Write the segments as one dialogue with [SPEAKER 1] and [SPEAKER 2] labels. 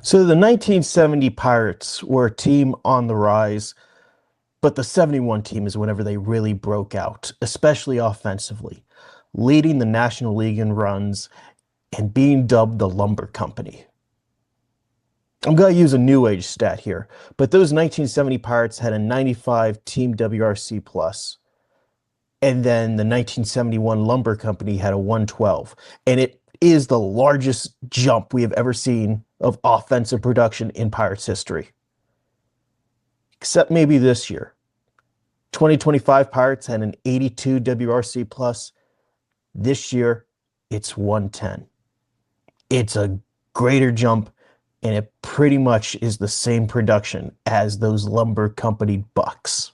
[SPEAKER 1] So the 1970 Pirates were a team on the rise, but the 71 team is whenever they really broke out, especially offensively, leading the National League in runs and being dubbed the Lumber Company. I'm going to use a new age stat here, but those 1970 Pirates had a 95 team WRC plus, and then the 1971 Lumber Company had a 112, and it is the largest jump we have ever seen of offensive production in Pirates history. Except maybe this year. 2025 Pirates had an 82 WRC plus. This year, it's 110. It's a greater jump, and it pretty much is the same production as those Lumber Company Bucks.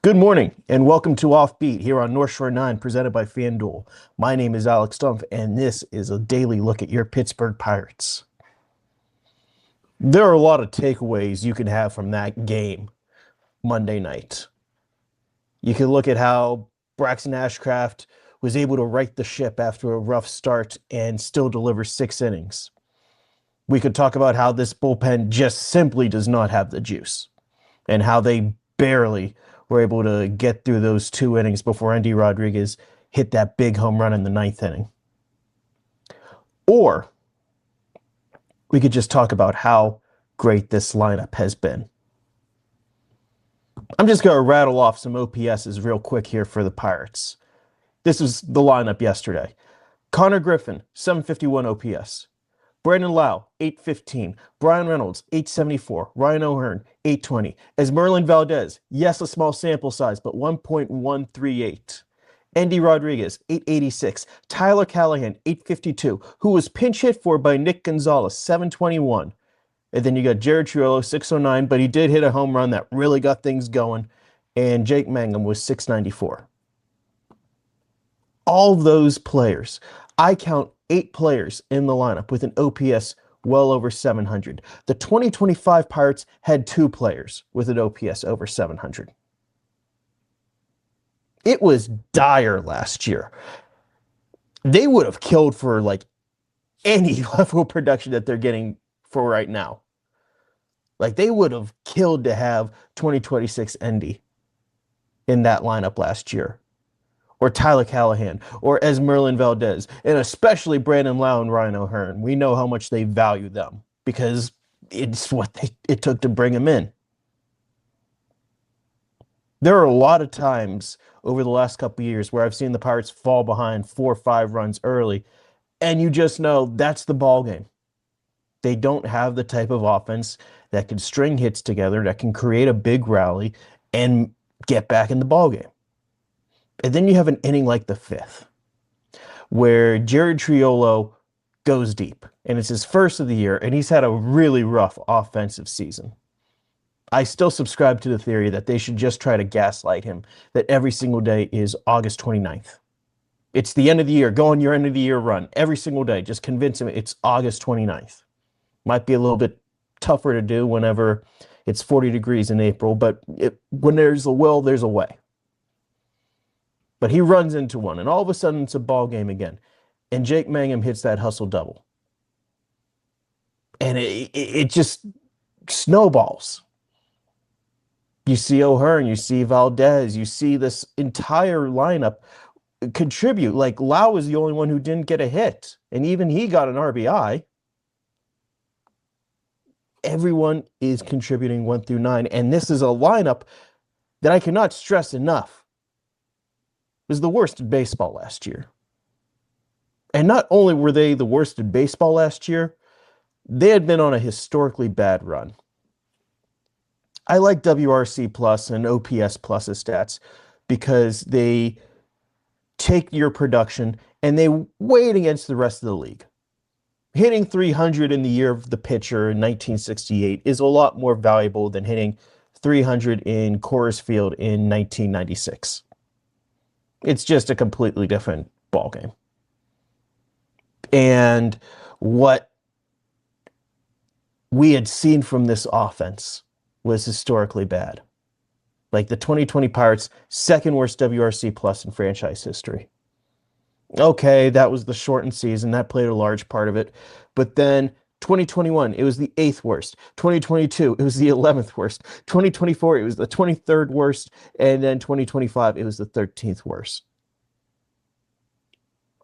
[SPEAKER 1] Good morning, and welcome to Offbeat here on North Shore 9, presented by FanDuel. My name is Alex Stumpf, and this is a daily look at your Pittsburgh Pirates. There are a lot of takeaways you can have from that game Monday night. You can look at how Braxton Ashcraft was able to right the ship after a rough start and still deliver 6 innings. We could talk about how this bullpen just simply does not have the juice, and how they barely were able to get through those 2 innings before Endy Rodriguez hit that big home run in the 9th inning. Or we could just talk about how great this lineup has been. I'm just going to rattle off some OPSs real quick here for the Pirates. This was the lineup yesterday. Konnor Griffin, 751 OPS. Brandon Lowe, 815. Brian Reynolds, 874. Ryan O'Hearn, 820. Esmerlyn Valdez, yes, a small sample size, but 1.138. Endy Rodriguez, 886. Tyler Callahan, 852, who was pinch hit for by Nick Gonzalez, 721. And then you got Jared Triolo, 609, but he did hit a home run that really got things going. And Jake Mangum was 694. All those players, I count 8 players in the lineup with an OPS well over 700. The 2025 Pirates had 2 players with an OPS over 700. It was dire last year. They would have killed for like any level of production that they're getting for right now. Like, they would have killed to have 2026 Endy in that lineup last year. Or Tyler Callahan, or Esmerlyn Valdez, and especially Brandon Lowe and Ryan O'Hearn. We know how much they value them because it's what it took to bring them in. There are a lot of times over the last couple of years where I've seen the Pirates fall behind 4 or 5 runs early, and you just know that's the ball game. They don't have the type of offense that can string hits together, that can create a big rally and get back in the ball game. And then you have an inning like the 5th, where Jared Triolo goes deep, and it's his first of the year, and he's had a really rough offensive season. I still subscribe to the theory that they should just try to gaslight him, that every single day is August 29th. It's the end of the year. Go on your end of the year run every single day. Just convince him it's August 29th. Might be a little bit tougher to do whenever it's 40 degrees in April, but when there's a will, there's a way. But he runs into one, and all of a sudden it's a ball game again. And Jake Mangum hits that hustle double. And it just snowballs. You see O'Hearn, you see Valdez, you see this entire lineup contribute. Like, Lowe was the only one who didn't get a hit, and even he got an RBI. Everyone is contributing 1 through 9, and this is a lineup that I cannot stress enough was the worst in baseball last year. And not only were they the worst in baseball last year, they had been on a historically bad run. I like WRC plus and OPS plus as stats because they take your production and they weigh it against the rest of the league. Hitting 300 in the year of the pitcher in 1968 is a lot more valuable than hitting 300 in Coors Field in 1996. It's just a completely different ballgame. And what we had seen from this offense was historically bad. Like the 2020 Pirates' second worst WRC plus in franchise history. Okay, that was the shortened season. That played a large part of it. But then 2021, it was the 8th worst. 2022, it was the 11th worst. 2024, it was the 23rd worst. And then 2025, it was the 13th worst.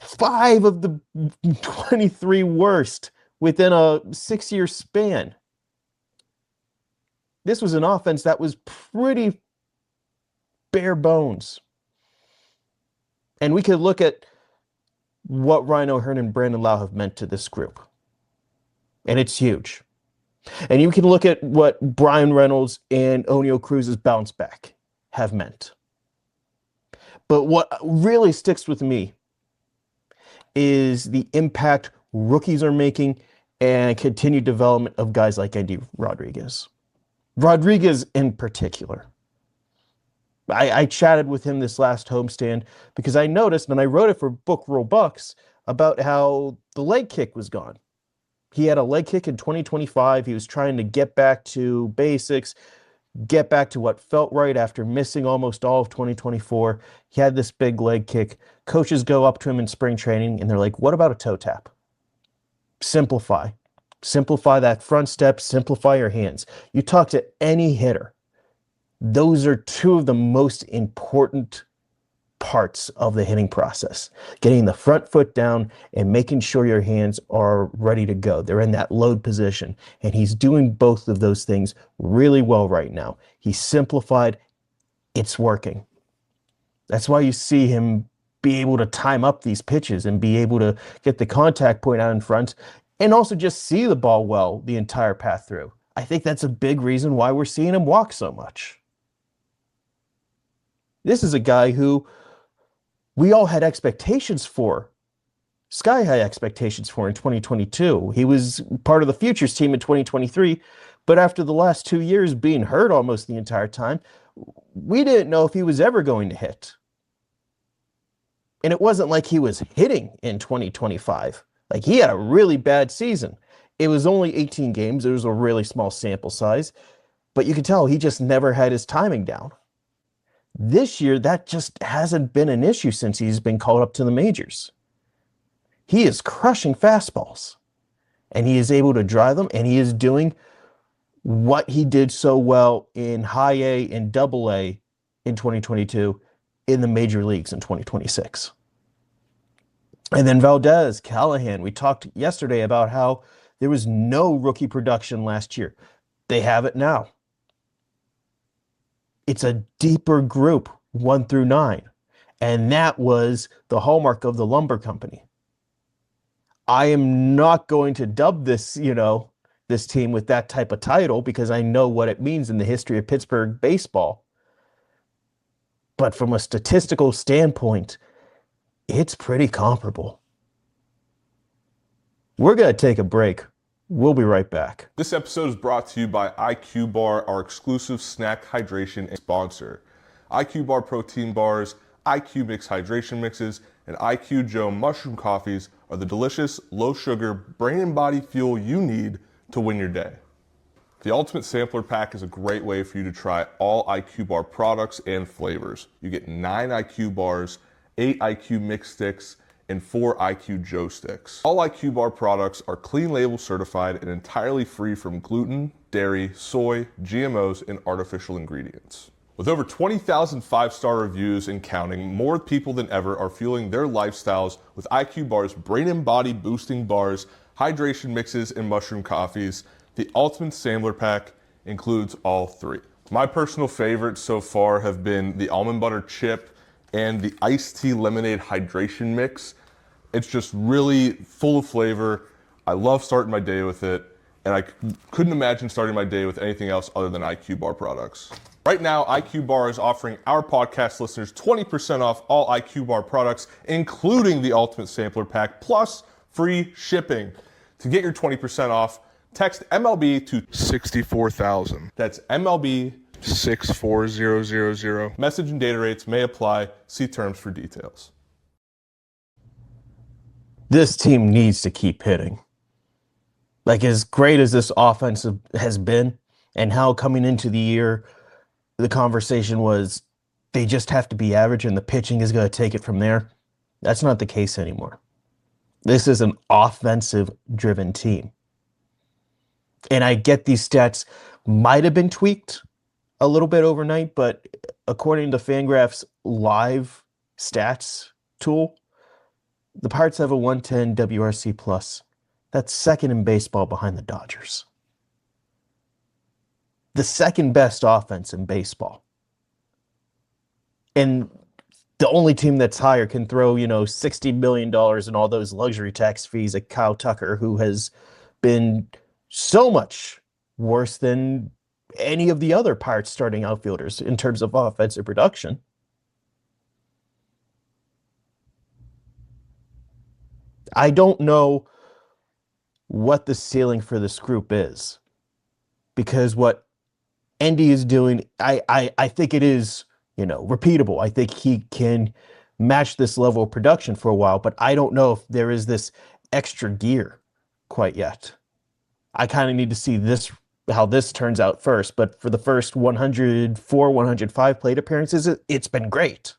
[SPEAKER 1] 5 of the 23 worst within a 6-year span. This was an offense that was pretty bare bones. And we could look at what Ryan O'Hearn and Brandon Lau have meant to this group. And it's huge. And you can look at what Brian Reynolds and Oneil Cruz's bounce back have meant. But what really sticks with me is the impact rookies are making and continued development of guys like Endy Rodriguez. Rodriguez in particular. I chatted with him this last homestand because I noticed, and I wrote it for Book Roll Bucks, about how the leg kick was gone. He had a leg kick in 2025. He was trying to get back to basics, get back to what felt right after missing almost all of 2024. He had this big leg kick. Coaches go up to him in spring training, and they're like, what about a toe tap? Simplify. Simplify that front step. Simplify your hands. You talk to any hitter. Those are two of the most important parts of the hitting process. Getting the front foot down and making sure your hands are ready to go. They're in that load position. And he's doing both of those things really well right now. He's simplified. It's working. That's why you see him be able to time up these pitches and be able to get the contact point out in front and also just see the ball well the entire path through. I think that's a big reason why we're seeing him walk so much. This is a guy who we all had expectations for, sky-high expectations for in 2022. He was part of the Futures team in 2023, but after the last 2 years being hurt almost the entire time, we didn't know if he was ever going to hit. And it wasn't like he was hitting in 2025. Like, he had a really bad season. It was only 18 games. It was a really small sample size, but you could tell he just never had his timing down. This year, that just hasn't been an issue since he's been called up to the majors. He is crushing fastballs, and he is able to drive them, and he is doing what he did so well in high A and double A in 2022 in the major leagues in 2026. And then Valdez, Callahan, we talked yesterday about how there was no rookie production last year. They have it now. It's a deeper group, 1 through 9. And that was the hallmark of the lumber company. I am not going to dub this, this team with that type of title because I know what it means in the history of Pittsburgh baseball. But from a statistical standpoint, it's pretty comparable. We're going to take a break. We'll be right back.
[SPEAKER 2] This episode is brought to you by IQ Bar, our exclusive snack hydration sponsor. IQ Bar protein bars, IQ Mix hydration mixes, and IQ Joe mushroom coffees are the delicious, low-sugar, brain and body fuel you need to win your day. The Ultimate Sampler Pack is a great way for you to try all IQ Bar products and flavors. You get 9 IQ bars, 8 IQ Mix sticks, and 4 IQ Joe sticks. All IQ Bar products are clean label certified and entirely free from gluten, dairy, soy, GMOs, and artificial ingredients. With over 20,000 5-star reviews and counting, more people than ever are fueling their lifestyles with IQ Bar's brain and body boosting bars, hydration mixes, and mushroom coffees. The Ultimate Sampler Pack includes all 3. My personal favorites so far have been the almond butter chip and the iced tea lemonade hydration mix. It's just really full of flavor. I love starting my day with it, and I couldn't imagine starting my day with anything else other than IQ Bar products. Right now, IQ Bar is offering our podcast listeners 20% off all IQ Bar products, including the Ultimate Sampler Pack, plus free shipping. To get your 20% off, text MLB to 64,000. That's MLB 64000. Message and data rates may apply. See terms for details.
[SPEAKER 1] This team needs to keep hitting. Like, as great as this offense has been, and how coming into the year, the conversation was they just have to be average and the pitching is going to take it from there. That's not the case anymore. This is an offensive-driven team. And I get these stats might have been tweaked a little bit overnight, but according to Fangraphs live stats tool, the Pirates have a 110 WRC plus. That's second in baseball behind the Dodgers. The second best offense in baseball. And the only team that's higher can throw, $60 million and all those luxury tax fees at Kyle Tucker, who has been so much worse than any of the other Pirates starting outfielders in terms of offensive production. I don't know what the ceiling for this group is, because what Endy is doing, I think it is, repeatable. I think he can match this level of production for a while, but I don't know if there is this extra gear quite yet. I kind of need to see how this turns out first, but for the first 104, 105 plate appearances, it's been great.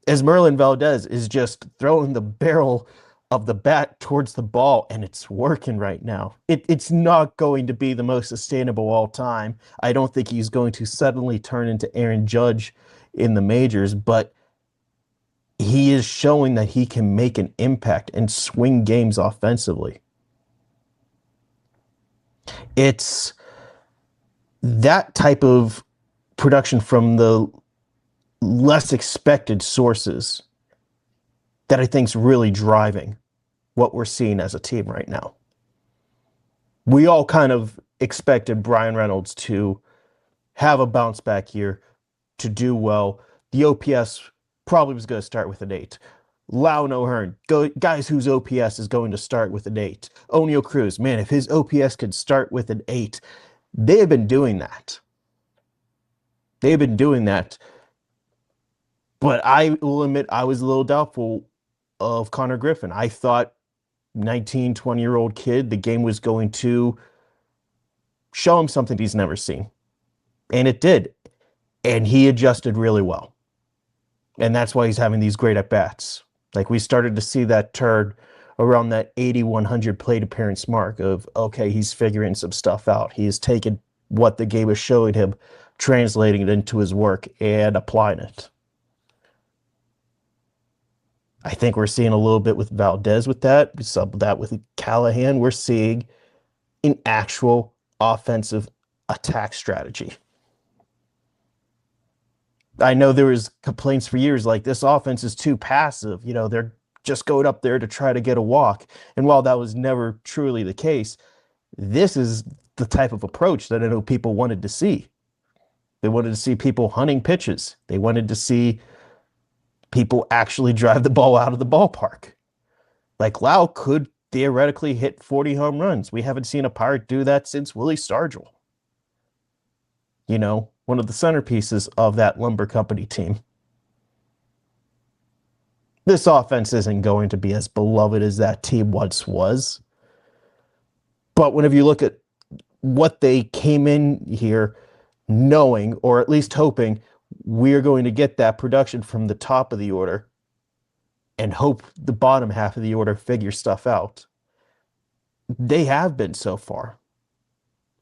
[SPEAKER 1] Esmerlyn Valdez is just throwing the barrel of the bat towards the ball, and it's working right now. It's not going to be the most sustainable all time. I don't think he's going to suddenly turn into Aaron Judge in the majors, but he is showing that he can make an impact and swing games offensively. It's that type of production from the less expected sources that I think is really driving what we're seeing as a team right now. We all kind of expected Brian Reynolds to have a bounce back year, to do well. The OPS probably was going to start with an 8. Lau O'Hearn, guys whose OPS is going to start with an 8. O'Neal Cruz, man, if his OPS could start with an 8, they have been doing that. They've been doing that. But I will admit I was a little doubtful of Konnor Griffin. I thought 19, 20-year-old kid, the game was going to show him something he's never seen. And it did. And he adjusted really well. And that's why he's having these great at-bats. Like, we started to see that turn around that 80-100 plate appearance mark of, okay, he's figuring some stuff out. He's taken what the game is showing him, translating it into his work, and applying it. I think we're seeing a little bit with Valdez with that. We saw that with Callahan. We're seeing an actual offensive attack strategy. I know there was complaints for years like this offense is too passive. They're just going up there to try to get a walk. And while that was never truly the case, this is the type of approach that I know people wanted to see. They wanted to see people hunting pitches. They wanted to see people actually drive the ball out of the ballpark. Like, Lau could theoretically hit 40 home runs. We haven't seen a Pirate do that since Willie Stargell. One of the centerpieces of that lumber company team. This offense isn't going to be as beloved as that team once was. But whenever you look at what they came in here knowing, or at least hoping, we're going to get that production from the top of the order and hope the bottom half of the order figures stuff out. They have been so far,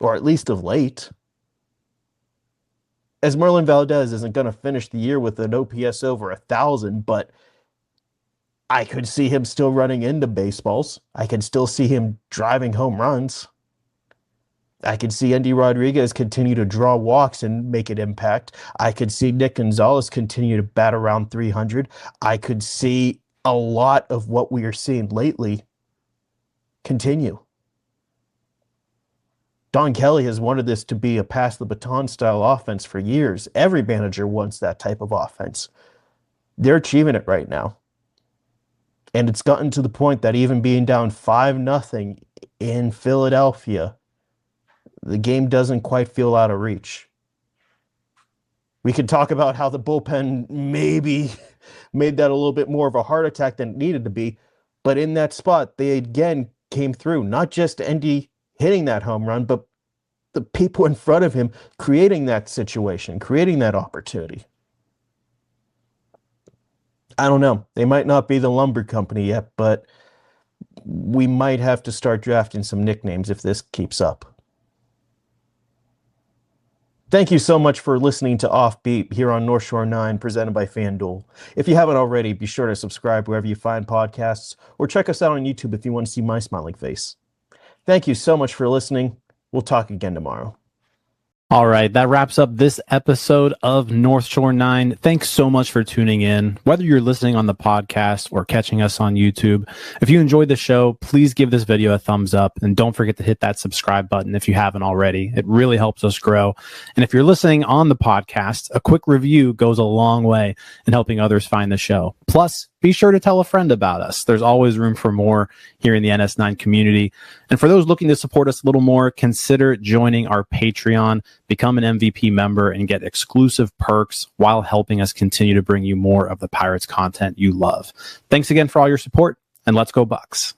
[SPEAKER 1] or at least of late. Esmerlyn Valdez isn't going to finish the year with an OPS over 1,000, but I could see him still running into baseballs. I could still see him driving home runs. I could see Endy Rodriguez continue to draw walks and make an impact. I could see Nick Gonzalez continue to bat around 300. I could see a lot of what we are seeing lately continue. Don Kelly has wanted this to be a pass-the-baton style offense for years. Every manager wants that type of offense. They're achieving it right now. And it's gotten to the point that even being down 5-0 in Philadelphia, the game doesn't quite feel out of reach. We could talk about how the bullpen maybe made that a little bit more of a heart attack than it needed to be, but in that spot, they again came through. Not just Endy hitting that home run, but the people in front of him creating that situation, creating that opportunity. I don't know. They might not be the lumber company yet, but we might have to start drafting some nicknames if this keeps up. Thank you so much for listening to Offbeat here on North Shore 9, presented by FanDuel. If you haven't already, be sure to subscribe wherever you find podcasts, or check us out on YouTube if you want to see my smiling face. Thank you so much for listening. We'll talk again tomorrow.
[SPEAKER 3] All right, that wraps up this episode of North Shore 9. Thanks so much for tuning in. Whether you're listening on the podcast or catching us on YouTube, if you enjoyed the show, please give this video a thumbs up and don't forget to hit that subscribe button if you haven't already. It really helps us grow. And if you're listening on the podcast, a quick review goes a long way in helping others find the show. Plus, be sure to tell a friend about us. There's always room for more here in the NS9 community. And for those looking to support us a little more, consider joining our Patreon, become an MVP member, and get exclusive perks while helping us continue to bring you more of the Pirates content you love. Thanks again for all your support, and let's go Bucks.